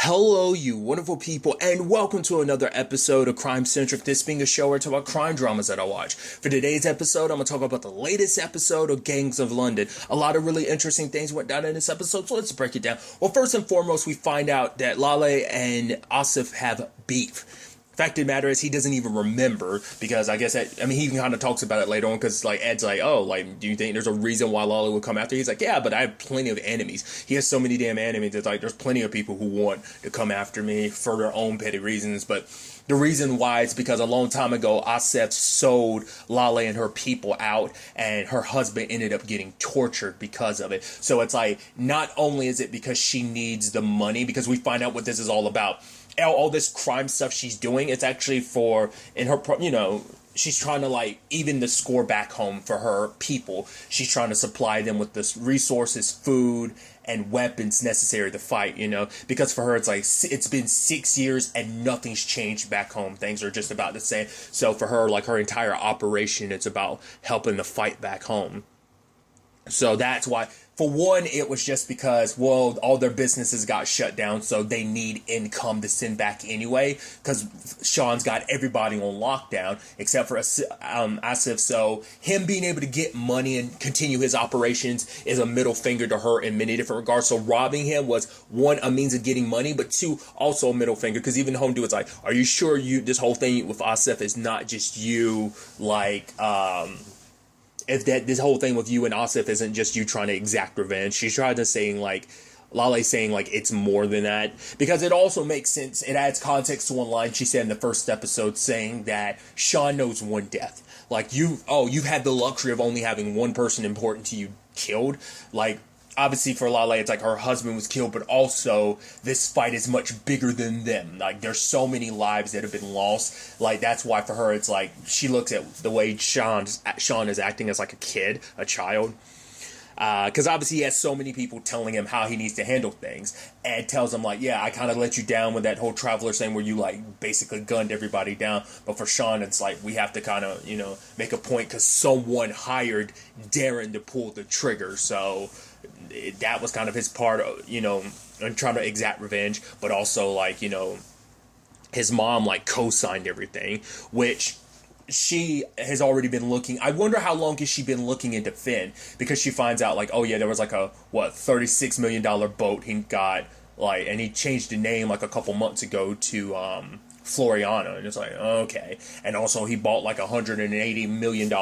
Hello, you wonderful people, and welcome to another episode of Crime Centric. This being a show where I talk about crime dramas that I watch. For today's episode, I'm going to talk about the latest episode of Gangs of London. A lot of really interesting things went down in this episode, so let's break it down. Well, first and foremost, we find out that Lale and Asif have beef. Fact of the matter is, he doesn't even remember, because I guess he even kind of talks about it later on, because Ed's like, oh, do you think there's a reason why Lale would come after you? He's like, yeah, but I have plenty of enemies. He has so many damn enemies. It's like, there's plenty of people who want to come after me for their own petty reasons, but the reason why is because a long time ago, Asif sold Lale and her people out, and her husband ended up getting tortured because of it. So it's like, not only is it because she needs the money, because we find out what this is all about. All this crime stuff she's doing, it's actually she's trying to even the score back home for her people. She's trying to supply them with the resources, food, and weapons necessary to fight, because for her it's like, it's been 6 years and nothing's changed back home. Things are just about the same. So for her, her entire operation, it's about helping the fight back home. So that's why, for one, it was just because, all their businesses got shut down, so they need income to send back anyway, because Sean's got everybody on lockdown, except for Asif, so him being able to get money and continue his operations is a middle finger to her in many different regards. So robbing him was, one, a means of getting money, but two, also a middle finger, because even Home Dude's like, are you sure this whole thing with Asif is not just you, if this whole thing with you and Asif isn't just you trying to exact revenge. She's trying to saying Lale saying it's more than that, because it also makes sense. It adds context to one line she said in the first episode, saying that Sean knows one death. You've had the luxury of only having one person important to you killed. Obviously for Lale, it's her husband was killed, but also this fight is much bigger than them. There's so many lives that have been lost. That's why for her, it's she looks at the way Sean is acting as a kid, a child. Because obviously he has so many people telling him how he needs to handle things. Ed tells him, yeah, I kind of let you down with that whole Traveler thing where you, basically gunned everybody down. But for Sean, it's we have to kind of, make a point because someone hired Darren to pull the trigger. So that was kind of his part of, and trying to exact revenge. But also, his mom, co-signed everything, which she has already been looking. I wonder how long has she been looking into Finn, because she finds out there was a $36 million boat he got, and he changed the name a couple months ago to Floriana, and it's okay. And also he bought $180 million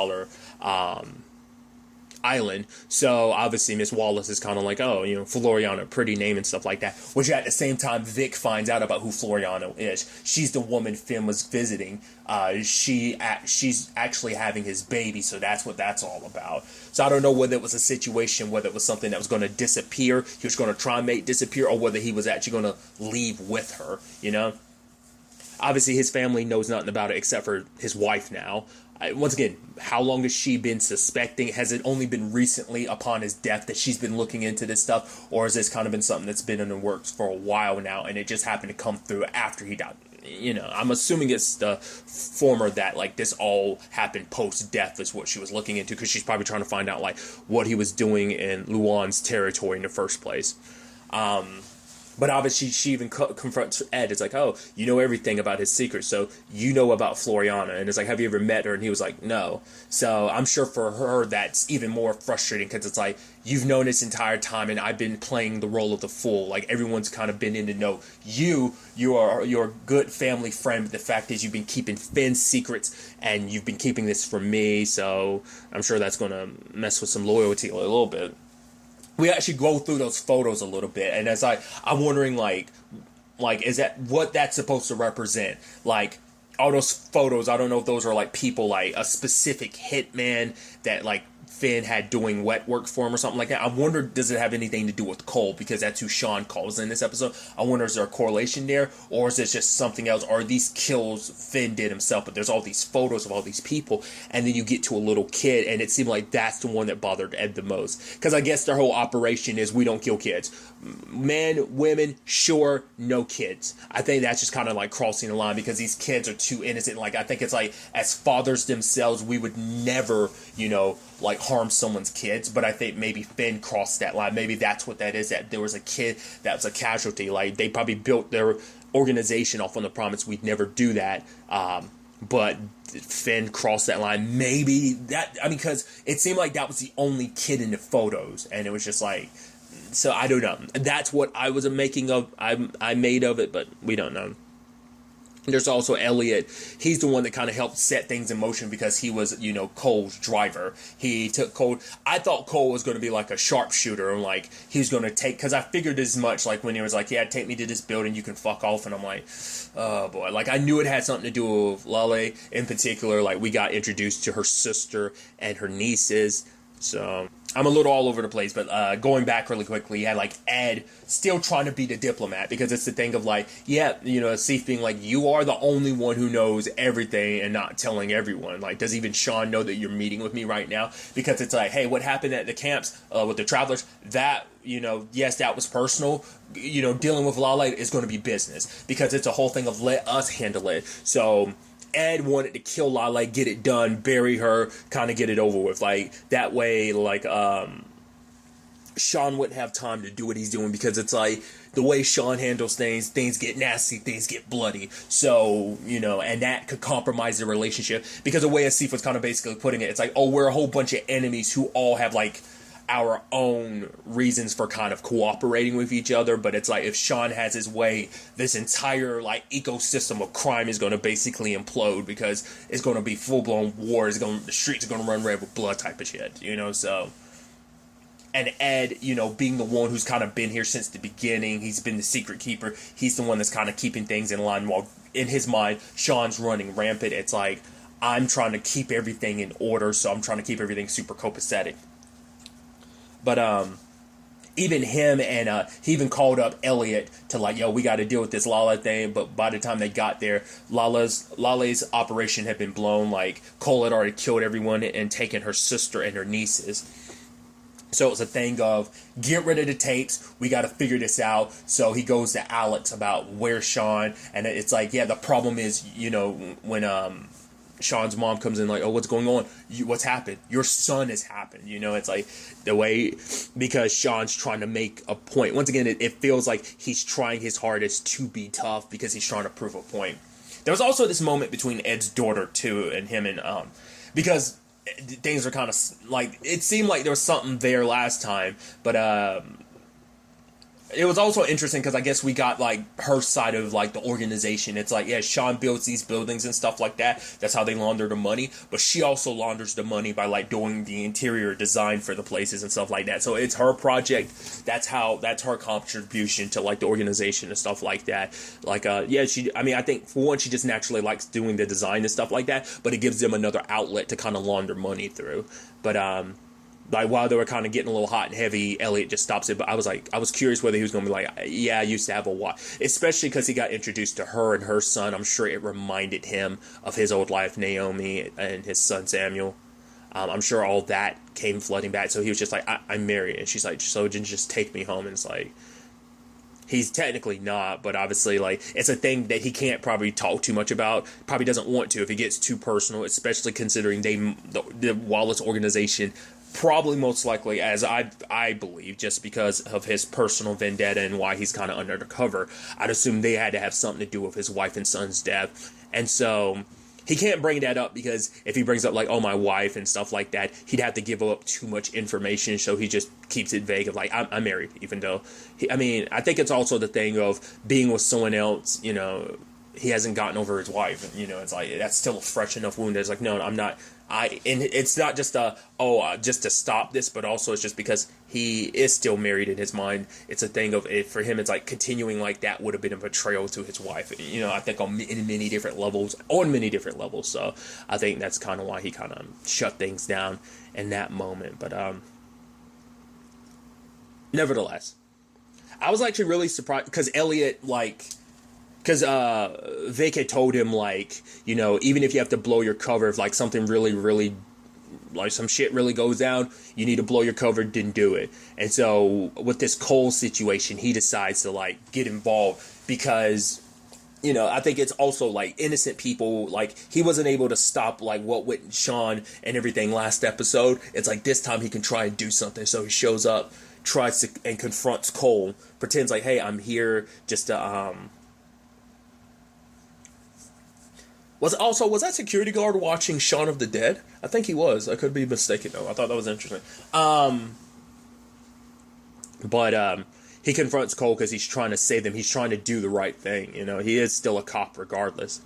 island. So obviously Miss Wallace is kind of Floriana, pretty name and stuff like that. Which at the same time, Vic finds out about who Floriana is. She's the woman Finn was visiting. She's actually having his baby, so that's what that's all about. So I don't know whether it was a situation, whether it was something that was going to disappear, he was going to try and make it disappear, or whether he was actually going to leave with her, Obviously his family knows nothing about it except for his wife now. Once again, how long has she been suspecting? Has it only been recently upon his death that she's been looking into this stuff? Or has this kind of been something that's been in the works for a while now, and it just happened to come through after he died? I'm assuming it's the former, that this all happened post-death is what she was looking into, because she's probably trying to find out what he was doing in Luan's territory in the first place. But obviously she even confronts Ed. It's oh, you know everything about his secrets, so you know about Floriana. And it's have you ever met her? And he was no. So I'm sure for her that's even more frustrating, because it's you've known this entire time, and I've been playing the role of the fool. Everyone's kind of been in the know. You're a good family friend, but the fact is you've been keeping Finn's secrets, and you've been keeping this from me, so I'm sure that's going to mess with some loyalty a little bit. We actually go through those photos a little bit, and I'm wondering, is that what that's supposed to represent? All those photos, I don't know if those are people, a specific hitman that Finn had doing wet work for him or something like that. I wonder, does it have anything to do with Cole? Because that's who Sean calls in this episode. I wonder, is there a correlation there? Or is it just something else? Are these kills Finn did himself? But there's all these photos of all these people. And then you get to a little kid. And it seemed like that's the one that bothered Ed the most. Because I guess their whole operation is, we don't kill kids. Men, women, sure, no kids. I think that's just kind of crossing the line, because these kids are too innocent. I think it's as fathers themselves, we would never, like harm someone's kids, but I think maybe Finn crossed that line. Maybe that's what that is, that there was a kid that was a casualty. Like, they probably built their organization off on the promise we'd never do that, but Finn crossed that line. Maybe that, I mean, because it seemed like that was the only kid in the photos, and it was just like, so I don't know. That's what I was making of, I made of it, but we don't know. There's also Elliot. He's the one that kind of helped set things in motion because he was, you know, Cole's driver. He took Cole. I thought Cole was going to be like a sharpshooter, and like he was going to take, because I figured as much, like when he was like, yeah, take me to this building, you can fuck off. And I'm like, oh boy. Like, I knew it had something to do with Lale in particular. Like, we got introduced to her sister and her nieces. So I'm a little all over the place, but going back really quickly, you had like Ed still trying to be the diplomat, because it's the thing of like, yeah, you know, Asif being like, you are the only one who knows everything and not telling everyone. Like, does even Sean know that you're meeting with me right now? Because it's like, hey, what happened at the camps with the travelers, that, you know, yes, that was personal. You know, dealing with Lale is going to be business, because it's a whole thing of let us handle it. So Ed wanted to kill Lale, get it done, bury her, kind of get it over with. Like, that way, like, Sean wouldn't have time to do what he's doing, because it's like, the way Sean handles things, things get nasty, things get bloody. So, you know, and that could compromise the relationship, because the way Asif was kind of basically putting it, it's like, oh, we're a whole bunch of enemies who all have, like, our own reasons for kind of cooperating with each other. But it's like, if Sean has his way, this entire like ecosystem of crime is going to basically implode, because it's going to be full-blown war. The streets are going to run red with blood type of shit, you know. So, and Ed, you know, being the one who's kind of been here since the beginning, he's been the secret keeper, he's the one that's kind of keeping things in line, while in his mind Sean's running rampant. It's like, I'm trying to keep everything in order, so I'm trying to keep everything super copacetic. But even him, and he even called up Elliot to like, yo, we got to deal with this Lale thing. But by the time they got there, Lale's operation had been blown. Like, Cole had already killed everyone and taken her sister and her nieces. So it was a thing of, get rid of the tapes, we got to figure this out. So he goes to Alex about where's Sean, and it's like, yeah, the problem is, you know, when Sean's mom comes in like, oh, what's going on? What's happened? Your son has happened. You know, it's like the way, because Sean's trying to make a point. Once again, it feels like he's trying his hardest to be tough, because he's trying to prove a point. There was also this moment between Ed's daughter too, and him, and because things are kind of like, it seemed like there was something there last time, but it was also interesting because I guess we got like her side of like the organization. It's like, yeah, Sean builds these buildings and stuff like that. That's how they launder the money. But she also launders the money by like doing the interior design for the places and stuff like that. So it's her project. That's her contribution to like the organization and stuff like that. Like, yeah, I think for one, she just naturally likes doing the design and stuff like that. But it gives them another outlet to kind of launder money through. But like, while they were kind of getting a little hot and heavy, Elliot just stops it. But I was curious whether he was going to be like, yeah, I used to have a wife. Especially because he got introduced to her and her son. I'm sure it reminded him of his old life, Naomi, and his son, Samuel. I'm sure all that came flooding back. So he was just like, I'm married. And she's like, so just take me home. And it's like, he's technically not, but obviously, like, it's a thing that he can't probably talk too much about. Probably doesn't want to if it gets too personal, especially considering the Wallace organization probably most likely, as I believe, just because of his personal vendetta and why he's kind of under the cover, I'd assume they had to have something to do with his wife and son's death. And so he can't bring that up, because if he brings up like, oh, my wife and stuff like that, he'd have to give up too much information. So he just keeps it vague of like, I'm married, even though I think it's also the thing of being with someone else, you know, he hasn't gotten over his wife, and you know, it's like, that's still a fresh enough wound. It's like, no, I'm not. And it's not just just to stop this, but also it's just because he is still married in his mind. It's a thing of, for him, it's like continuing like that would have been a betrayal to his wife. You know, I think on many different levels. So I think that's kind of why he kind of shut things down in that moment. But nevertheless, I was actually really surprised because Elliot, like, because Vic had told him, like, you know, even if you have to blow your cover, if like something really, like some shit really goes down, you need to blow your cover, didn't do it. And so with this Cole situation, he decides to like get involved because, I think it's also like innocent people. Like he wasn't able to stop like what with Sean and everything last episode. It's like this time he can try and do something. So he shows up, tries to and confronts Cole, pretends like, hey, I'm here just to Was that security guard watching Shaun of the Dead? I think he was. I could be mistaken though. I thought that was interesting. But he confronts Cole because he's trying to save them. He's trying to do the right thing. He is still a cop regardless.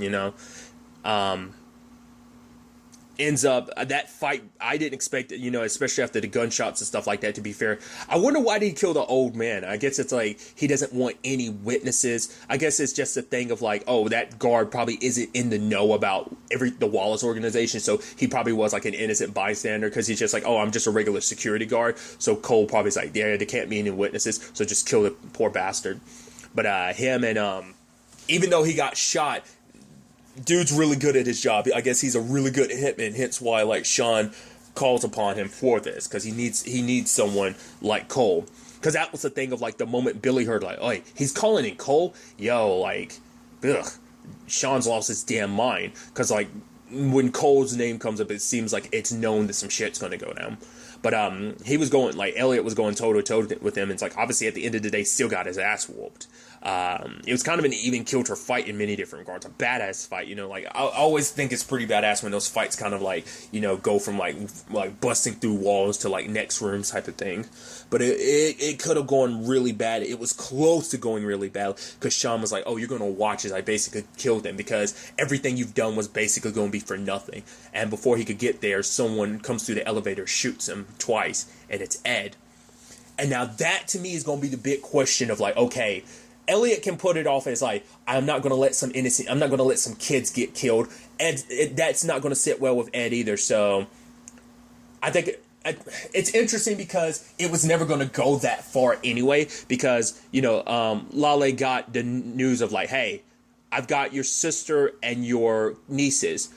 Ends up that fight. I didn't expect it, especially after the gunshots and stuff like that. To be fair, I wonder why did he kill the old man. I guess it's like he doesn't want any witnesses. I guess it's just a thing of like, oh, that guard probably isn't in the know about the Wallace organization, so he probably was like an innocent bystander because he's just like, oh, I'm just a regular security guard. So Cole probably's like, yeah, there can't be any witnesses, so just kill the poor bastard. But him and even though he got shot, dude's really good at his job. I guess he's a really good hitman, hence why like Sean calls upon him for this, because he needs someone like Cole. Because that was the thing of like the moment Billy heard like, oh, he's calling in Cole, Sean's lost his damn mind. Because like when Cole's name comes up, it seems like it's known that some shit's gonna go down. But he was going, like, Elliot was going toe-to-toe with him. And it's like, obviously, at the end of the day, still got his ass whooped. It was kind of an even killed-her fight in many different regards. A badass fight, Like, I always think it's pretty badass when those fights kind of, like, go from, like busting through walls to, like, next rooms type of thing. But it could have gone really bad. It was close to going really bad. Because Sean was like, oh, you're going to watch as I basically killed him. Because everything you've done was basically going to be for nothing. And before he could get there, someone comes through the elevator, shoots him twice, and it's Ed. And now that to me is going to be the big question of like, okay, Elliot can put it off as like, I'm not going to let some kids get killed. That's not going to sit well with Ed either. So I think it's interesting because it was never going to go that far anyway, because Lale got the news of like, hey, I've got your sister and your nieces,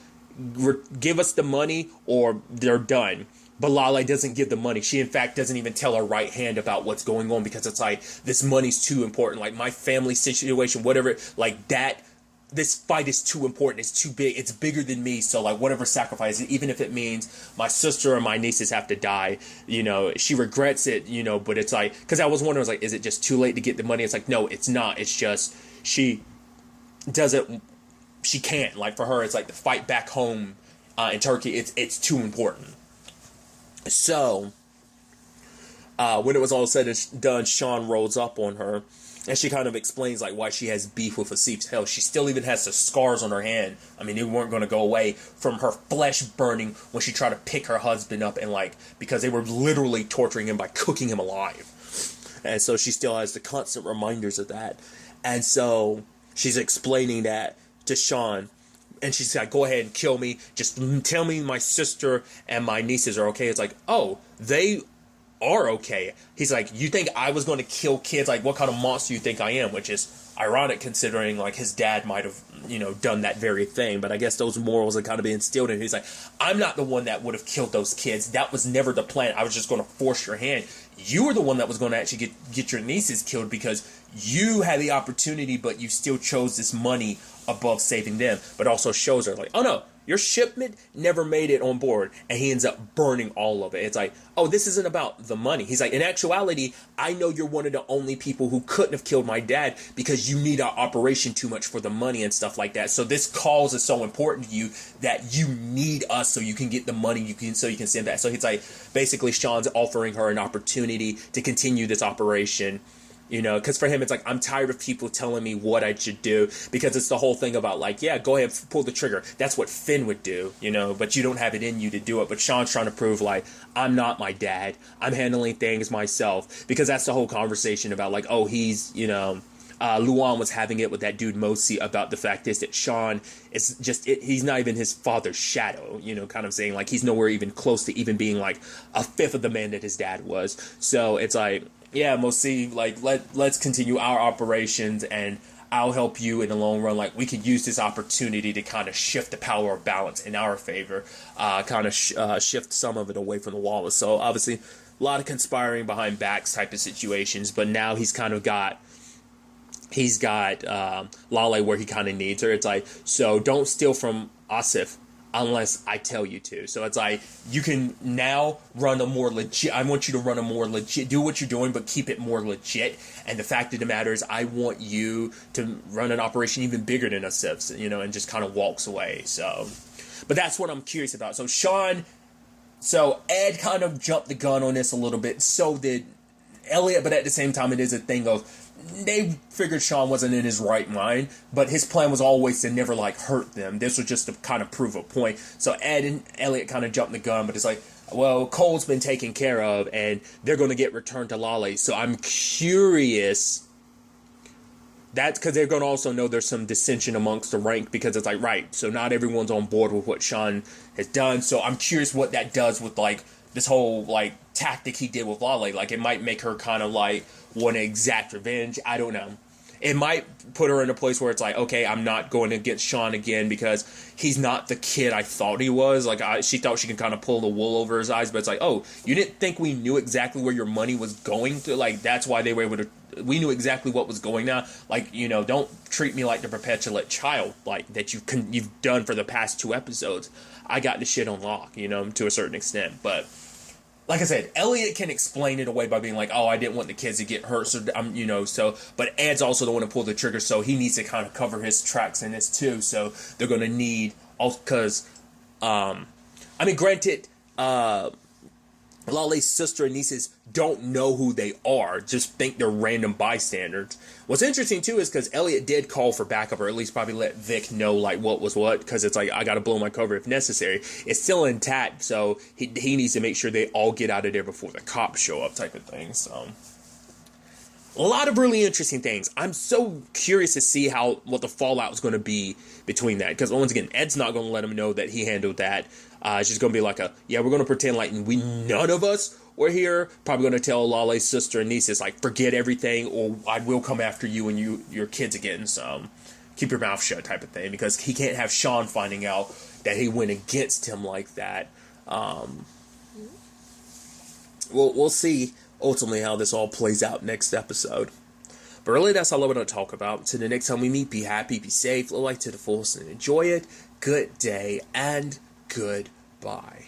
give us the money or they're done. But Lale doesn't give the money. She, in fact, doesn't even tell her right hand about what's going on, because it's like, this money's too important. Like, my family situation, whatever, like that, this fight is too important. It's too big. It's bigger than me. So, like, whatever sacrifice, even if it means my sister or my nieces have to die, she regrets it, but it's like, because I was wondering, I was like, is it just too late to get the money? It's like, no, it's not. It's just, she can't. Like, for her, it's like the fight back home in Turkey, it's too important. So, when it was all said and done, Sean rolls up on her, and she kind of explains, like, why she has beef with Asif. Hell, she still even has the scars on her hand. I mean, they weren't going to go away from her flesh burning when she tried to pick her husband up, and, like, because they were literally torturing him by cooking him alive. And so she still has the constant reminders of that. And so she's explaining that to Sean. And she's like, go ahead and kill me. Just tell me my sister and my nieces are okay. It's like, oh, they are okay. He's like, you think I was going to kill kids? Like, what kind of monster do you think I am? Which is ironic considering, like, his dad might have, done that very thing. But I guess those morals are kind of being instilled in him. He's like, I'm not the one that would have killed those kids. That was never the plan. I was just going to force your hand. You were the one that was going to actually get your nieces killed because you had the opportunity, but you still chose this money above saving them. But also shows her, like, oh no, your shipment never made it on board. And he ends up burning all of it. It's like, oh, this isn't about the money. He's like, in actuality, I know you're one of the only people who couldn't have killed my dad because you need our operation too much for the money and stuff like that. So this cause is so important to you that you need us so you can get the money so you can send that. So he's like, basically Sean's offering her an opportunity to continue this operation. Because for him, it's like, I'm tired of people telling me what I should do, because it's the whole thing about, like, yeah, go ahead, pull the trigger. That's what Finn would do, but you don't have it in you to do it. But Sean's trying to prove, like, I'm not my dad. I'm handling things myself, because that's the whole conversation about, like, oh, he's, Luan was having it with that dude Mosi about the fact is that Sean is just, he's not even his father's shadow, kind of saying, like, he's nowhere even close to even being, like, a fifth of the man that his dad was. So it's like, yeah, Mosi, like, let's continue our operations, and I'll help you in the long run. Like, we could use this opportunity to kind of shift the power of balance in our favor, kind of shift some of it away from the Wallace. So, obviously, a lot of conspiring behind backs type of situations, but now he's kind of got he's got Lale where he kind of needs her. It's like, so don't steal from Asif unless I tell you to. So it's like, you can now run a more legit, I want you to run a more legit, do what you're doing, but keep it more legit. And the fact of the matter is, I want you to run an operation even bigger than Asif's, and just kind of walks away. So, but that's what I'm curious about. So Ed kind of jumped the gun on this a little bit. So did Elliot, but at the same time, it is a thing of, they figured Sean wasn't in his right mind, but his plan was always to never, hurt them. This was just to kind of prove a point. So Ed and Elliot kind of jumped the gun, but it's like, well, Cole's been taken care of, and they're going to get returned to Lale. So I'm curious. That's because they're going to also know there's some dissension amongst the rank, because it's like, right, so not everyone's on board with what Sean has done. So I'm curious what that does with, this whole, tactic he did with Lale. It might make her kind of, want to exact revenge. I don't know. It might put her in a place where it's like, okay, I'm not going against Sean again because he's not the kid I thought he was. She thought she could kind of pull the wool over his eyes, but it's like, oh, you didn't think we knew exactly where your money was going to? That's why they were able to, we knew exactly what was going on. Don't treat me like the perpetual child, that you've done for the past 2 episodes. I got the shit on lock, to a certain extent, but like I said, Elliot can explain it away by being like, oh, I didn't want the kids to get hurt, so but Ed's also the one to pull the trigger, so he needs to kind of cover his tracks in this too, so they're going to need, because, granted, Lale's sister and nieces don't know who they are, just think they're random bystanders. What's interesting too is because Elliot did call for backup, or at least probably let Vic know what was what, because it's like, I gotta blow my cover if necessary. It's still intact, so he needs to make sure they all get out of there before the cops show up, type of thing. So a lot of really interesting things. I'm so curious to see what the fallout is going to be between that, because once again, Ed's not going to let him know that he handled that. It's just going to be we're going to pretend like none of us were here. Probably going to tell Lale's sister and nieces, forget everything, or I will come after you and your kids again. So keep your mouth shut, type of thing, because he can't have Sean finding out that he went against him like that. We'll see ultimately how this all plays out next episode. But really, that's all I want to talk about. Until the next time we meet, be happy, be safe, live life to the fullest, and enjoy it. Good day, and goodbye.